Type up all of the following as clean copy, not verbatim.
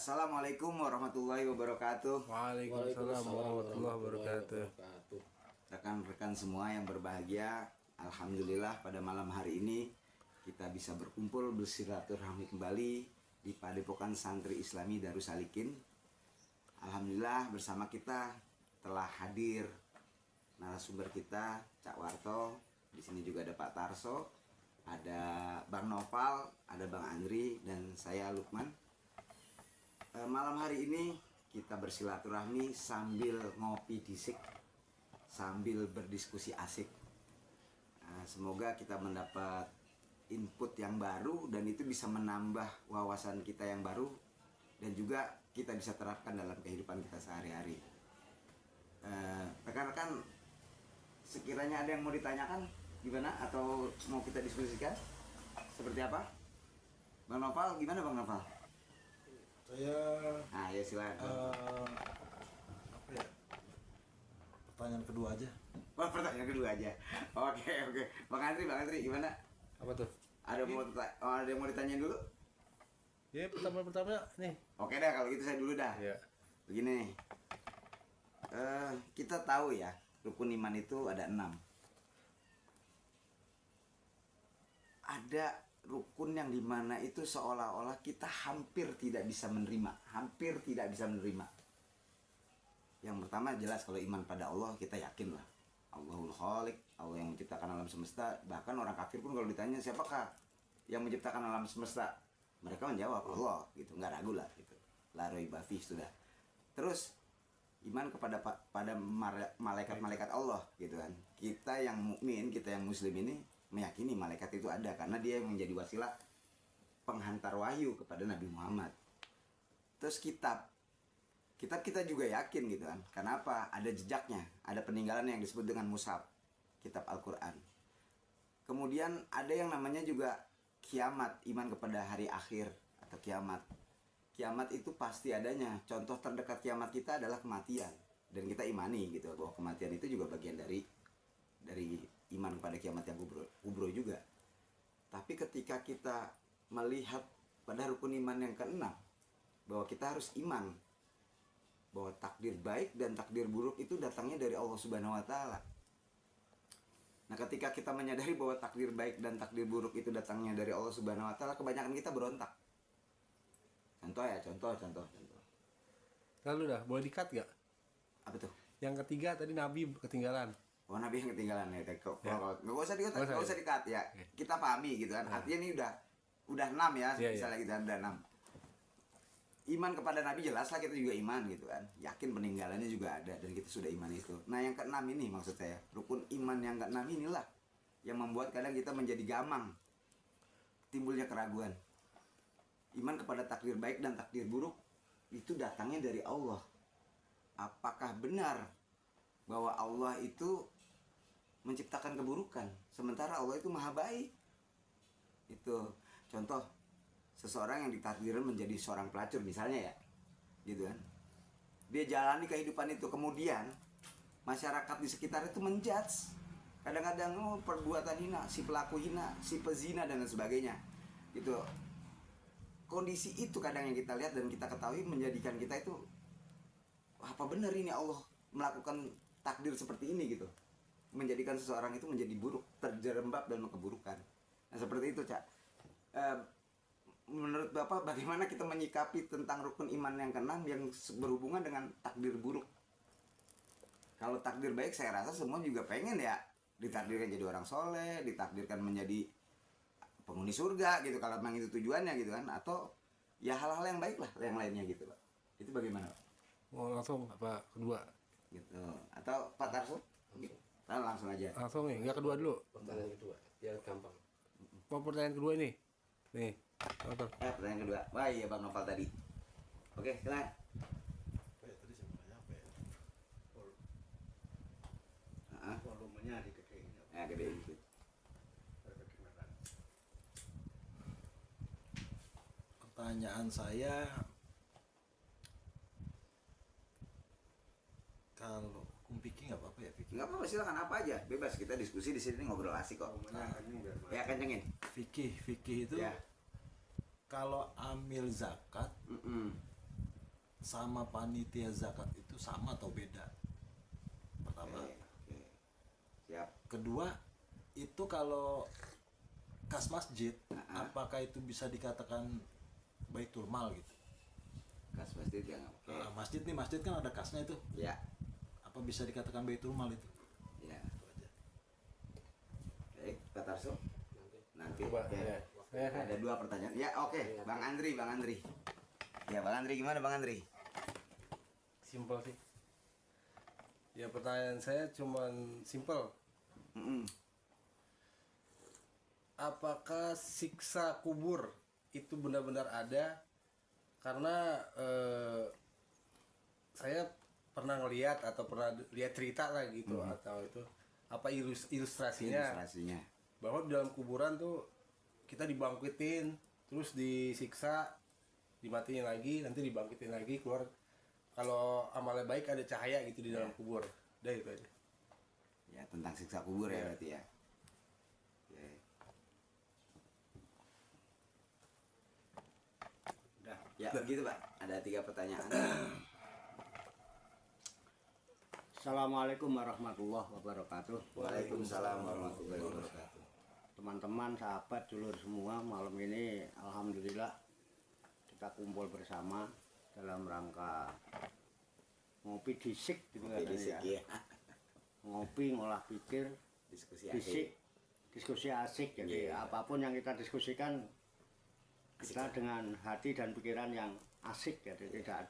Assalamualaikum warahmatullahi wabarakatuh. Waalaikumsalam warahmatullahi wabarakatuh. Rekan-rekan semua yang berbahagia, alhamdulillah pada malam hari ini kita bisa berkumpul bersilaturahmi kembali di Padepokan Santri Islami Darussalikin. Alhamdulillah bersama kita telah hadir narasumber kita Cak Warto. Di sini juga ada Pak Tarso, ada Bang Noval, ada Bang Andri, dan saya Lukman. Malam hari ini kita bersilaturahmi sambil ngopi disik, sambil berdiskusi asik. Semoga kita mendapat input yang baru dan itu bisa menambah wawasan kita yang baru dan juga kita bisa terapkan dalam kehidupan kita sehari-hari. Rekan-rekan, sekiranya ada yang mau ditanyakan gimana atau mau kita diskusikan seperti apa? Bang Noval, gimana Bang Noval? Ya silakan. Apa ya? Pertanyaan kedua aja. Wah, pertanyaan kedua aja. Oke. Bang Andri gimana? Apa tuh? Ada yang mau ditanyain dulu? Ya pertama nih. Oke dah, kalau gitu saya dulu dah. Ya. Begini, kita tahu ya rukun iman itu ada 6. Ada rukun yang dimana itu seolah-olah kita hampir tidak bisa menerima. Yang pertama jelas kalau iman pada Allah kita yakin lah, Allahul Khaliq, Allah yang menciptakan alam semesta. Bahkan orang kafir pun kalau ditanya siapakah yang menciptakan alam semesta, mereka menjawab Allah gitu, nggak ragu lah gitu. La raiba fi sudah. Terus iman kepada malaikat-malaikat Allah gitu kan. Kita yang mukmin, kita yang muslim ini meyakini malaikat itu ada karena dia yang menjadi wasilah penghantar wahyu kepada Nabi Muhammad. Terus kitab kita juga yakin gitu kan. Kenapa? Ada jejaknya, ada peninggalan yang disebut dengan mushaf, kitab Al-Quran. Kemudian ada yang namanya juga kiamat, iman kepada hari akhir atau kiamat. Kiamat itu pasti adanya. Contoh terdekat kiamat kita adalah kematian, dan kita imani gitu bahwa kematian itu juga bagian dari iman kepada kiamat yang kubro juga. Tapi ketika kita melihat pada rukun iman yang ke-6, bahwa kita harus iman bahwa takdir baik dan takdir buruk itu datangnya dari Allah Subhanahu wa Ta'ala. Nah, ketika kita menyadari bahwa takdir baik dan takdir buruk itu datangnya dari Allah Subhanahu wa Ta'ala, kebanyakan kita berontak. Contoh. Lalu dah, boleh di-cut gak? Apa tuh? Yang ketiga tadi Nabi ketinggalan. Oh, Nabi yang ketinggalan ya. Nggak usah di-cut ya. Ya. Kita pahami gitu kan. Artinya ini udah 6 ya, misalnya kita udah 6. Iman kepada Nabi jelas lah, kita juga iman gitu kan. Yakin peninggalannya juga ada dan kita sudah iman itu. Nah, yang ke-6 ini maksud saya, rukun iman yang ke-6 inilah yang membuat kadang kita menjadi gamang, timbulnya keraguan. Iman kepada takdir baik dan takdir buruk itu datangnya dari Allah. Apakah benar bahwa Allah itu menciptakan keburukan sementara Allah itu maha baik? Itu contoh seseorang yang ditakdirkan menjadi seorang pelacur misalnya ya, gitu kan. Dia jalani kehidupan itu, kemudian masyarakat di sekitar itu menjudge. Kadang-kadang perbuatan hina, si pelaku hina, si pezina dan lain sebagainya. Gitu. Kondisi itu kadang yang kita lihat dan kita ketahui menjadikan kita itu, apa benar ini Allah melakukan takdir seperti ini gitu, menjadikan seseorang itu menjadi buruk, terjerembab dalam keburukan. Nah, seperti itu, Cak. Menurut Bapak bagaimana kita menyikapi tentang rukun iman yang ke-6 yang berhubungan dengan takdir buruk? Kalau takdir baik saya rasa semua juga pengen ya, ditakdirkan jadi orang soleh, ditakdirkan menjadi penghuni surga gitu kalau memang itu tujuannya gitu kan, atau ya hal-hal yang baik lah yang lainnya gitu Pak. Itu bagaimana Pak? Mau langsung apa kedua? Gitu. Atau Pak Tarso? Nah, langsung aja. Langsung nih, nggak kedua dulu. Pertanyaan kedua, biar gampang. Mau pertanyaan kedua ini. Nih, nonton. Pertanyaan kedua. Wah iya Bang Noval tadi. Oke, silakan. Apa ya, tadi saya mau nanya apa ya? Heeh. Volumenya dikedein. Ya gede dikit. Pertanyaan saya, kalau hukum fikih nggak apa-apa ya fikih? Enggak apa-apa, silakan apa aja. Bebas, kita diskusi di sini ngobrol asik kok. Volumenya kenceng biar masuk. Ya kencengin. Fikih itu Ya. kalau ambil zakat Mm-mm. sama panitia zakat itu sama atau beda? Pertama. Oke. Siap. Kedua, itu kalau kas masjid, Nah. apakah itu bisa dikatakan baitul mal gitu? Kas masjid yang oke. Nah, masjid kan ada kasnya itu. Ya. Apa bisa dikatakan baitul mal itu? Ya. Itu aja. Baik, Pak Tarso. Nanti. Coba, Oke. ya. Ada 2 pertanyaan. Ya, oke. Bang Andri. Ya, Bang Andri gimana Bang Andri? Simpel sih. Ya pertanyaan saya cuman simpel. Mm-mm. Apakah siksa kubur itu benar-benar ada? Karena saya pernah ngeliat atau pernah lihat cerita lah gitu, atau itu apa ilustrasinya Ilustrasinya. bahwa di dalam kuburan tuh kita dibangkitin, terus disiksa, dimatiin lagi, nanti dibangkitin lagi, keluar. Kalau amalnya baik ada cahaya gitu di dalam kubur. Udah itu aja. Ya, tentang siksa kubur ya berarti ya. Oke. Udah. Ya, begitu Pak. Ada 3 pertanyaan. Assalamualaikum warahmatullahi wabarakatuh. Waalaikumsalam warahmatullahi wabarakatuh. Teman-teman, sahabat, dulur semua, malam ini alhamdulillah kita kumpul bersama dalam rangka ngopi disik gitu Oke, katanya disik ya. ya. Ngopi, ngolah pikir, Diskusi disik, asik. diskusi asik. Jadi Iya. apapun yang kita diskusikan kita dengan hati dan pikiran yang asik, jadi tidak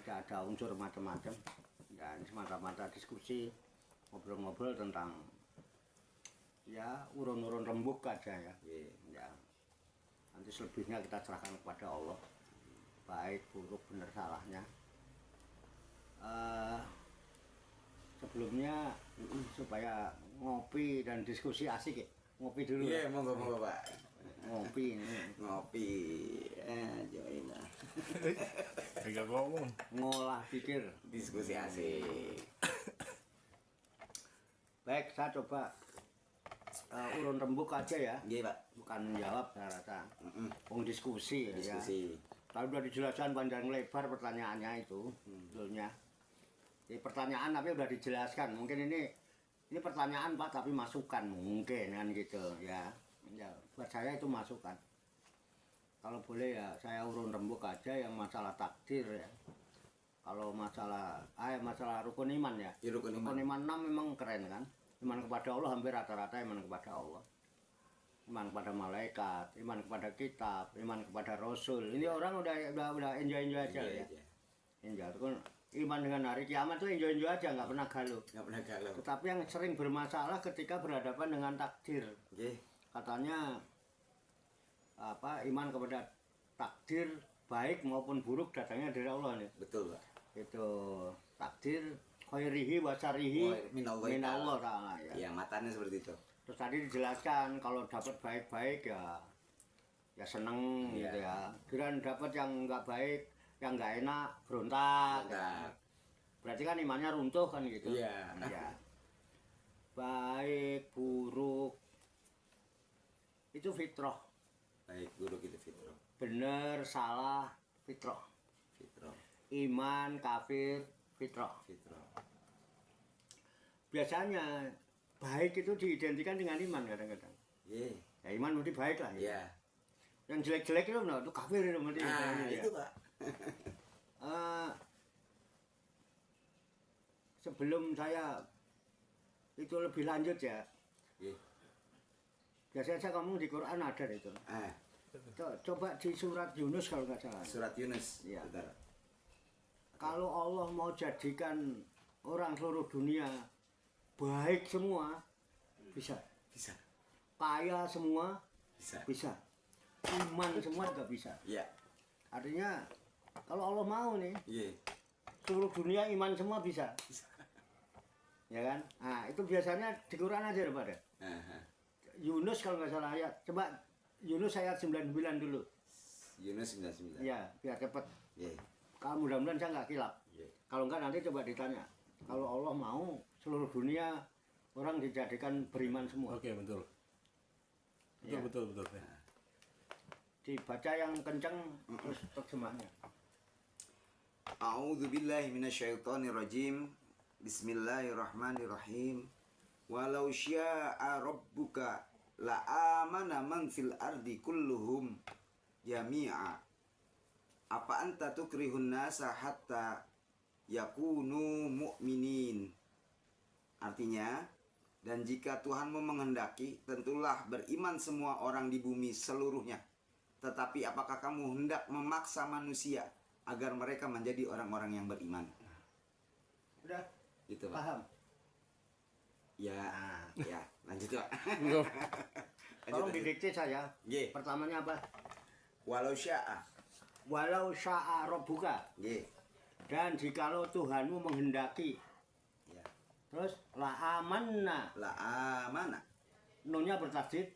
ada unsur macam-macam, dan semata-mata diskusi, ngobrol-ngobrol tentang ya urun-urun rembuk aja ya. Iya. Ya, nanti selebihnya kita serahkan kepada Allah, baik buruk benar salahnya. Sebelumnya supaya ngopi dan diskusi asik ya, ngopi dulu Iya, ya. monggo Pak. Ngopi ini, Ngopi. Join lah. Enggak ngomong. ngolah pikir. Diskusi asik. Baik, saya coba urun rembuk aja ya, Iya, Pak. bukan menjawab saya rasa. Mm-mm. Diskusi ya. Diskusi. Tapi udah dijelaskan panjang lebar pertanyaannya itu, sebetulnya. Jadi pertanyaan tapi udah dijelaskan. Mungkin ini pertanyaan Pak, tapi masukan mungkin kan gitu ya. Ya, buat saya itu masukan. Kalau boleh ya saya urun rembuk aja yang masalah takdir ya. Kalau masalah rukun iman ya. Ya, rukun iman. Rukun iman 6 memang keren kan. Iman kepada Allah hampir rata-rata iman kepada Allah. Iman kepada malaikat, iman kepada kitab, iman kepada rasul. Ini orang udah enjoy aja ya. Enjoy. Itu kan iman dengan hari kiamat tuh enjoy aja, nggak pernah galuh. Nggak pernah galau. Tetapi yang sering bermasalah ketika berhadapan dengan takdir. Oke. Katanya iman kepada takdir baik maupun buruk datangnya dari Allah nih. Betul, Pak. Itu takdir khairihi wa syarrihi Minallahi minallah ta'ala ya. Ya, matanya seperti itu. Terus tadi dijelaskan kalau dapat baik-baik ya seneng Iya. gitu ya. Kirain dapat yang nggak baik, yang nggak enak, berontak. Berontak. Berarti kan imannya runtuh kan gitu. Iya. Ya. Baik, buruk itu fitrah. Baik, buruk itu fitrah. Bener, salah, fitrah. Fitrah. Iman, kafir, fitrah. Fitrah. Biasanya baik itu diidentikan dengan iman kadang-kadang. Iya. Ya iman mesti baik lah ya. Iya. Yang jelek-jelek itu itu kafir itu mesti. Nah, ya. itu, Pak. Sebelum saya itu lebih lanjut ya, Iya. Biasanya saya ngomong di Quran ada itu. Coba di surat Yunus kalau nggak salah. Surat Yunus. Iya. Bentar. Kalau Allah mau jadikan orang seluruh dunia baik semua, bisa. Bisa. Kaya semua, Bisa. bisa. Iman semua juga bisa. Iya. Artinya kalau Allah mau nih, Iya. seluruh dunia iman semua bisa. Ya kan? Nah, itu biasanya di Quran aja pada. Aha. Yunus kalau nggak salah ayat. Coba Yunus ayat 99 dulu. Yunus 99. Ya, biar cepet. Iya. Kalau mudah-mudahan saya nggak kilap. Iya. Kalau enggak nanti coba ditanya. Kalau Allah mau seluruh dunia orang dijadikan beriman semua. Oke, betul. Betul, Ya. betul, betul. Ya. Dibaca yang kencang terus terjemahnya. A'udzu billahi minasyaitonir rajim. Bismillahirrahmanirrahim. Walau syaa rabbuka la amana man fil ardi kulluhum jami'a. Apa anta tukrihun nasa hatta yakunu mu'minin. Artinya, dan jika Tuhanmu menghendaki, tentulah beriman semua orang di bumi seluruhnya. Tetapi apakah kamu hendak memaksa manusia agar mereka menjadi orang-orang yang beriman? Udah Gitu, Pak. paham? Ya, ya, lanjut, Pak. Enggak. Tolong didikte saya. Ye, Pertamanya apa? walau syaa. Walau syaa rabbuka. Ye. Dan jikalau Tuhanmu menghendaki. Ya. Terus la amanna. La amana. Nunnya bertasdid.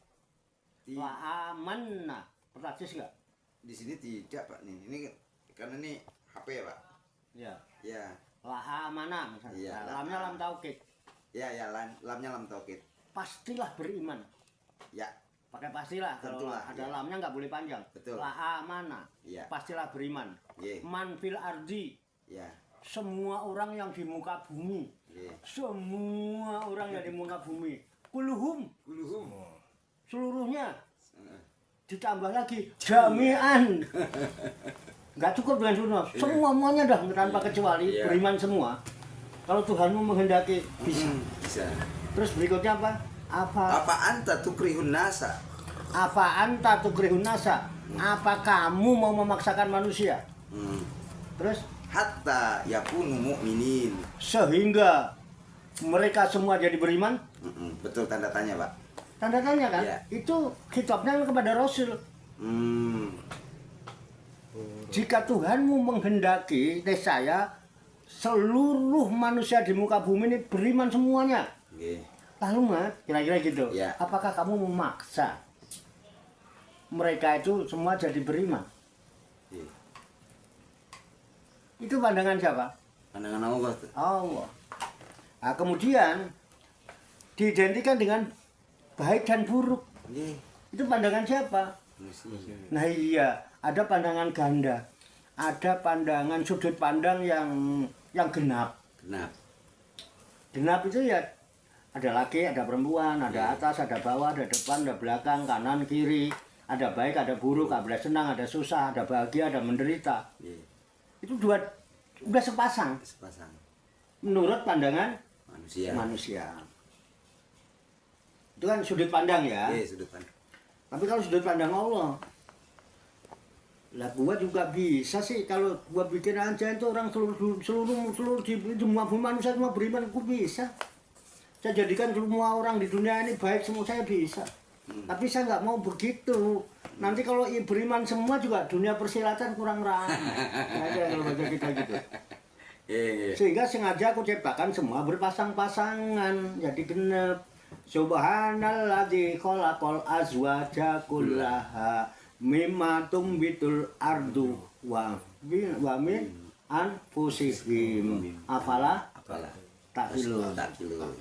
Di, La amanna. Bertasdid enggak? di sini tidak, Pak. Ini karena ini HP ya, Pak. Ya. Ya. La amana misalnya. Iya, Nah, la lamnya lam taukid. Ya, ya, lamnya lam taukid. Pastilah beriman. Ya. Pakai pastilah. Kalau Tentulah, ada iya. lamnya nggak boleh panjang. Betul. La amana. Iya. Pastilah beriman. Ye. Man fil ardi. Ya. Semua orang yang di muka bumi. Ye. Semua orang yang di muka bumi. Kuluhum. Kuluhum. Seluruhnya. Eh, Ditambah lagi jami'an. Nggak cukup dengan sunnah. Semuanya dah tanpa kecuali Iya. beriman semua. Kalau Tuhanmu menghendaki bisa. Bisa. Terus berikutnya apa? Apa anta tukrihun nasa? Apa anta tukrihun nasa? Apa kamu mau memaksakan manusia? Hmm. Terus Hatta yakunu mu'minin. sehingga mereka semua jadi beriman? Betul tanda tanya, Pak. Tanda tanya kan? Iya. Itu kitabnya kepada Rasul. Hmm. Jika Tuhanmu menghendaki, saya seluruh manusia di muka bumi ini beriman semuanya. Oke. Lalu Mas, kira-kira gitu. Ya. Apakah kamu memaksa mereka itu semua jadi beriman? Oke. Itu pandangan siapa? Pandangan Allah tuh. Allah. Nah, kemudian diidentikan dengan baik dan buruk. Oke. Itu pandangan siapa? Manusia. Nah iya, ada pandangan ganda. Ada pandangan sudut pandang yang genap. Kenapa? Genap itu ya ada laki, ada perempuan, ada atas, ada bawah, ada depan, ada belakang, kanan, kiri. Ada baik, ada buruk, ada senang, ada susah, ada bahagia, ada menderita. Oke. Itu udah sepasang Sepasang menurut pandangan manusia. manusia. Itu kan sudut pandang ya. Oke, sudut pandang. Tapi kalau sudut pandang Allah, lah gua juga bisa sih kalau gua bikin aja itu orang seluruh di semua manusia semua beriman, gua bisa. Saya jadikan semua orang di dunia ini baik semua, saya bisa. Tapi saya nggak mau begitu. Nanti kalau beriman semua juga dunia persilatan kurang ramai. Ada kalau baca kita gitu. Iya. Sehingga sengaja aku ciptakan semua berpasang-pasangan, jadi genep. Subhanalladzi khalaqal azwaja kullaha mimma tumbitul ardu wa min anfusihim. Afala Apalah? ta'qilun. Takilun.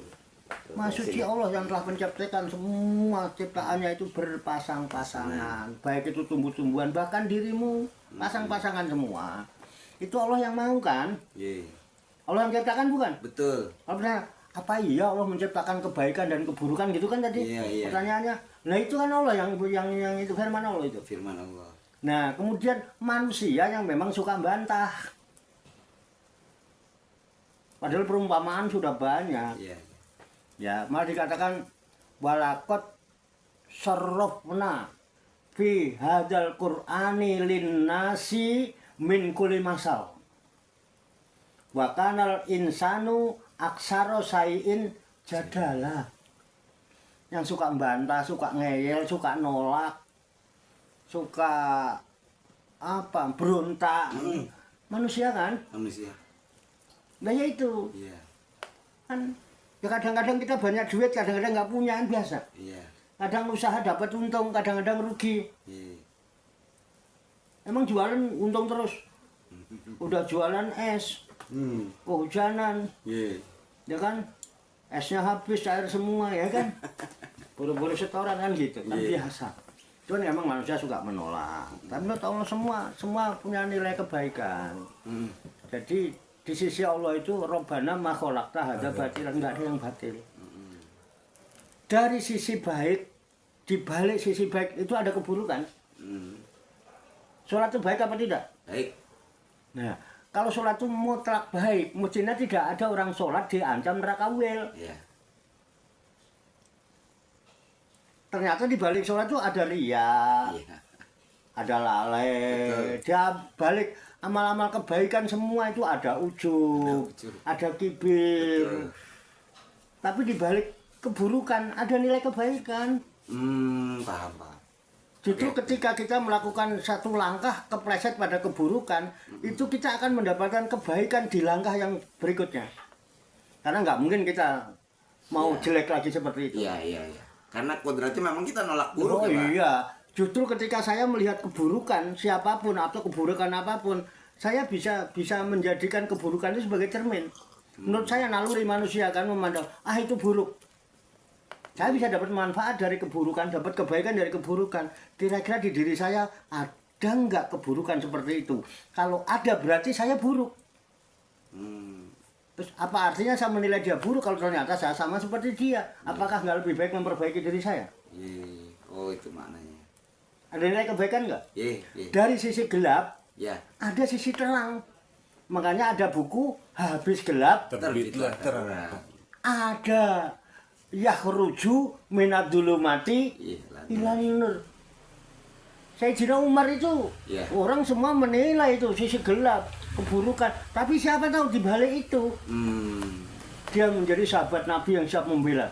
Maksudnya Allah yang telah menciptakan semua ciptaannya itu berpasang-pasangan. Baik itu tumbuh-tumbuhan, bahkan dirimu pasang-pasangan semua. Itu Allah yang mau kan? Iya. Allah yang ciptakan bukan? Betul. Kalau benar, apa iya Allah menciptakan kebaikan dan keburukan gitu kan tadi? Iya, iya. Pertanyaannya. Nah itu kan Allah yang itu firman Allah itu. Firman Allah. Nah kemudian manusia yang memang suka bantah. Padahal perumpamaan sudah banyak. Iya. Ya, malah dikatakan walakot sarrafna fi hadzal qur'ani linnasi min kulli masal. Wa kanal insanu aksara sayin jadala. Yang suka bantah, suka ngeyel, suka nolak, suka apa berontak. Manusia kan? Manusia. Nah ya itu Iya. kan. Ya kadang-kadang kita banyak duit, kadang-kadang nggak punya kan biasa. Iya. Kadang usaha dapat untung, kadang-kadang rugi. Iya. Emang jualan untung terus. Udah jualan es, kehujanan, Iya. ya kan? Esnya habis, air semua ya kan? Buru-buru setoran kan gitu, kan Iya. biasa. Cuman emang manusia suka menolak. Tapi menurut Allah semua punya nilai kebaikan. Jadi di sisi Allah itu Robbana ma khalaqta hadza batilan, enggak ada yang batil. Dari sisi baik, di balik sisi baik itu ada keburukan. Sholat itu baik apa tidak? Baik. Nah, kalau sholat itu mutlak baik, mestinya tidak ada orang sholat diancam neraka wil. Iya. Ternyata di balik sholat itu ada riya, Iya. ada lalai, dia balik amal-amal kebaikan semua itu ada ujub, ujub. ada kibir. Betul. Tapi di balik keburukan ada nilai kebaikan. Paham, paham. Justru Oke. ketika kita melakukan satu langkah kepleset pada keburukan, itu kita akan mendapatkan kebaikan di langkah yang berikutnya. Karena nggak mungkin kita mau Iya. jelek lagi seperti itu. Iya, iya, iya. Karena kodratnya memang kita nolak buruk Oh ya, Pak. iya, justru ketika saya melihat keburukan siapapun atau keburukan apapun, saya bisa menjadikan keburukan itu sebagai cermin. Menurut saya naluri manusia kan memandang, itu buruk. Saya bisa dapat manfaat dari keburukan, dapat kebaikan dari keburukan. Kira-kira di diri saya ada nggak keburukan seperti itu? Kalau ada berarti saya buruk. Terus apa artinya saya menilai dia buruk kalau ternyata saya sama seperti dia? Apakah nggak lebih baik memperbaiki diri saya? Iya. Oh, itu maknanya. Ada nilai kebaikan nggak? Iya, iya. Dari sisi gelap, Ya. ada sisi terang. Makanya ada buku habis gelap, Terbitlah terang. ada yakhruju minadzulumati Iya, lah. ilal nur. Sayyidina Umar itu Iya. orang semua menilai itu sisi gelap, keburukan. Tapi siapa tahu di balik itu dia menjadi sahabat Nabi yang siap membela.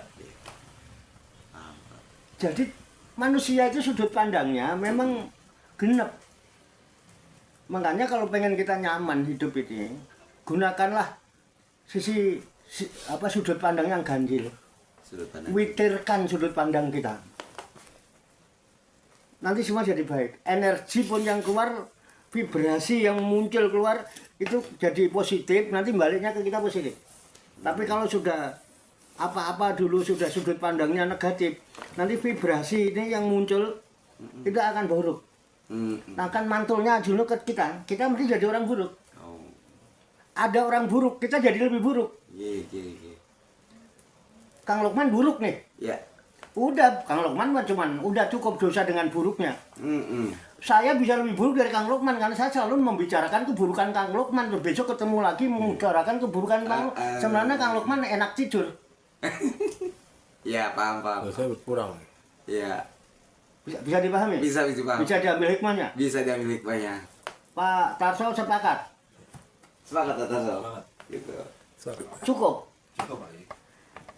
Jadi manusia itu sudut pandangnya memang genep. Makanya kalau pengen kita nyaman hidup ini, gunakanlah sudut pandang yang ganjil. Sudut pandang. Witirkan sudut pandang kita. Nanti semua jadi baik. Energi pun yang keluar, vibrasi yang muncul keluar itu jadi positif, nanti baliknya ke kita positif. Tapi kalau sudah apa-apa dulu sudah sudut pandangnya negatif, nanti vibrasi ini yang muncul itu akan buruk. Akan mantulnya dulu ke kita mesti jadi orang buruk. Oh. Ada orang buruk, kita jadi lebih buruk. Iya, iya, iya. Kang Lukman buruk nih. Ya. Udah, Kang Lukman mah cuman udah cukup dosa dengan buruknya. Saya bisa lebih buruk dari Kang Lukman karena saya selalu membicarakan keburukan Kang Lukman. Terus besok ketemu lagi membicarakan keburukan Kang Lukman. Sebenarnya Kang Lukman enak tidur. Ya, paham, paham. Kalau saya berkurang. Ya. Bisa dipahami? Bisa paham. Bisa diambil hikmahnya. Bisa diambil hikmahnya. Pak Tarso sepakat. Sepakat, Tatasol. Gitu. Cukup. Cukup, Pak.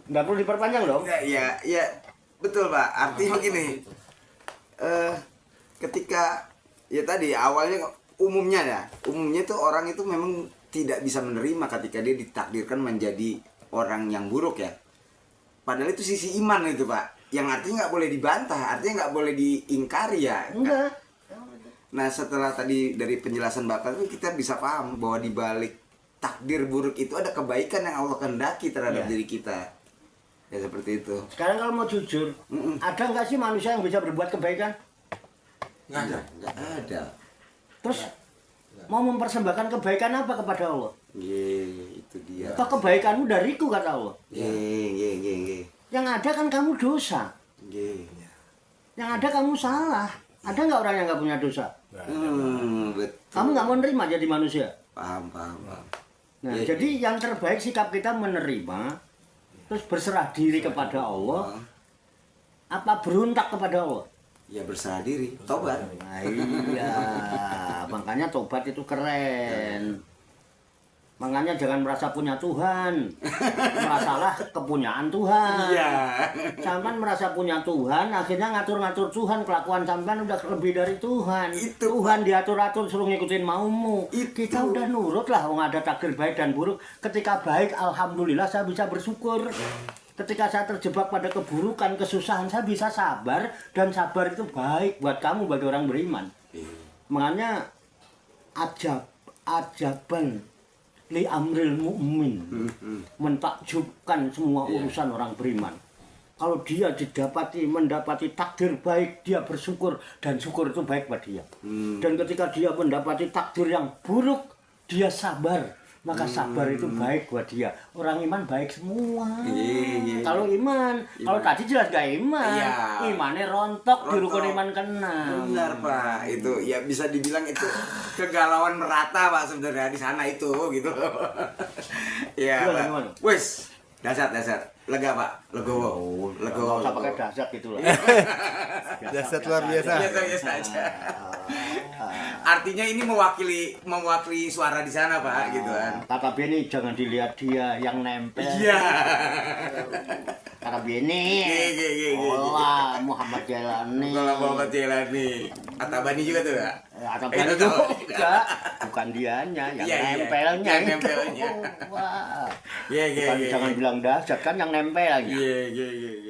Nggak perlu diperpanjang dong. Enggak, ya, betul Pak. Artinya begini, ketika ya tadi awalnya umumnya tuh orang itu memang tidak bisa menerima ketika dia ditakdirkan menjadi orang yang buruk ya. Padahal itu sisi iman itu Pak, yang artinya nggak boleh dibantah, artinya nggak boleh diingkari ya. Enggak. Nah setelah tadi dari penjelasan Bapak itu kita bisa paham bahwa di balik takdir buruk itu ada kebaikan yang Allah kehendaki terhadap Iya. diri kita. Ya seperti itu. Sekarang kalau mau jujur, ada nggak sih manusia yang bisa berbuat kebaikan? Nggak ada. Nggak ada. Terus mau mempersembahkan kebaikan apa kepada Allah? Itu dia. Toh kebaikanmu dariku kata Allah. Ye. Yang ada kan kamu dosa. Yang ada kamu salah. Ada nggak orang yang nggak punya dosa? Betul. Kamu nggak mau nerima jadi manusia. Paham. Nah, Iya, jadi yang terbaik sikap kita menerima, terus berserah diri kepada Allah, apa berontak kepada Allah? Ya berserah diri, tobat. Nah, iya, makanya tobat itu keren. Makanya jangan merasa punya Tuhan, merasalah kepunyaan Tuhan. Iya. Sampai merasa punya Tuhan, akhirnya ngatur-ngatur Tuhan, kelakuan sampean udah lebih dari Tuhan. Itu. Tuhan diatur-atur suruh ngikutin maumu. Itu. Kita udah nurut lah, wong ada takdir baik dan buruk. Ketika baik, alhamdulillah saya bisa bersyukur. Ketika saya terjebak pada keburukan, kesusahan, saya bisa sabar. Dan sabar itu baik buat kamu, bagi orang beriman. Makanya ajaban li amril mu'min, mentakjubkan semua urusan orang beriman. Kalau dia mendapati takdir baik, dia bersyukur, dan syukur itu baik buat dia. Dan ketika dia mendapati takdir yang buruk, dia sabar, maka sabar itu baik buat dia. Orang iman baik semua. Kalau iman, kalau tadi jelas gak iman, Iya. imannya rontok, di rukun iman kena. Benar Pak, itu ya bisa dibilang itu kegalauan merata Pak sebenarnya di sana itu gitu. Ya Gimana, Pak. gimana? Wes, dasar, lega Pak, legowo, Nggak usah pakai dahsyat gitu lah. Dahsyat luar biasa. Biasa aja. Artinya ini mewakili suara di sana Pak, gitu kan. Kata Beni jangan dilihat dia yang nempel. Iya. Kata Beni. Iya. Allah Muhammad Jalani. Kalau Muhammad Jalani, Atabani juga tuh ya. Kata Beni juga. Bukan dianya, yang Iya, iya. nempelnya. Yang itu. nempelnya. Wah. Iya. Jangan bilang dahsyat kan yang nempel lagi. Iya.